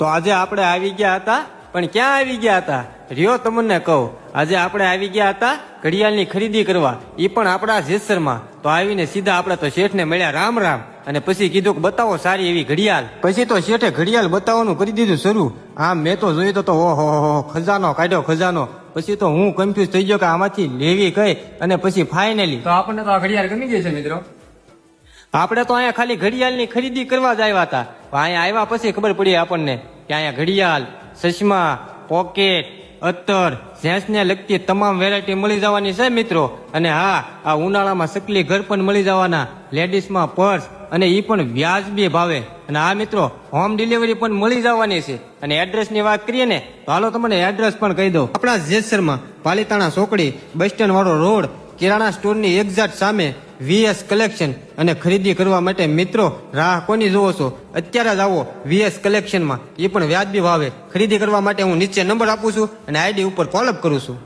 તો આજે આપણે આવી ગયા હતા, પણ ક્યાં આવી ગયા હતા રહ્યો તમને કહું. આજે આપણે આવી ગયા હતા ઘડિયાળની ખરીદી કરવા, એ પણ આપણા જેસરમાં. તો આવીને સીધા આપણે તો શેઠને મળ્યા રામ રામ, અને પછી કીધું કે બતાવો સારી એવી ઘડિયાળ. પછી તો શેઠે ઘડિયાળ બતાવવાનું કરી દીધું શરૂ. આમ મેં તો જોયું તો ઓહો ખજાનો કાઢ્યો ખજાનો. પછી તો હું કન્ફ્યુઝ થઈ ગયો કે આમાંથી લેવી કઈ, અને પછી ફાઇનલી તો આપણને તો આ ઘડિયાળ ગમી ગઈ છે મિત્રો. આપણે તો અહીંયા ખાલી ઘડિયાળની ખરીદી કરવા જ આવ્યા હતા. અહીંયા આવ્યા પછી ખબર પડી આપણને કે અહીંયા ઘડિયાળ, ચશ્મા, પોકેટ, અત્તર, જેન્ટ્સને લગતી તમામ વેરાયટી મળી જવાની છે મિત્રો. અને હા, આ ઉનાળામાં સકલી ઘર પણ મળી જવાના, લેડીઝમાં પર્સ, અને એ પણ વ્યાજબી ભાવે. અને આ મિત્રો હોમ ડિલિવરી પણ મળી જવાની છે. અને એડ્રેસની વાત કરીએ ને તો હાલો તમને એડ્રેસ પણ કહી દઉં. આપણા જેસરમાં પાલીતાણા ચોકડી, બસ સ્ટેન્ડ વાળો રોડ, કિરાણા સ્ટોરની એક્ઝેક્ટ સામે વીએસ કલેક્શન. અને ખરીદી કરવા માટે મિત્રો રાહ કોની જોવો છો? અત્યારે જ આવો વીએસ કલેક્શનમાં, એ પણ વ્યાજબી ભાવે. ખરીદી કરવા માટે હું નીચે નંબર આપું છું અને આઈડી ઉપર ફોલોઅપ કરું છું.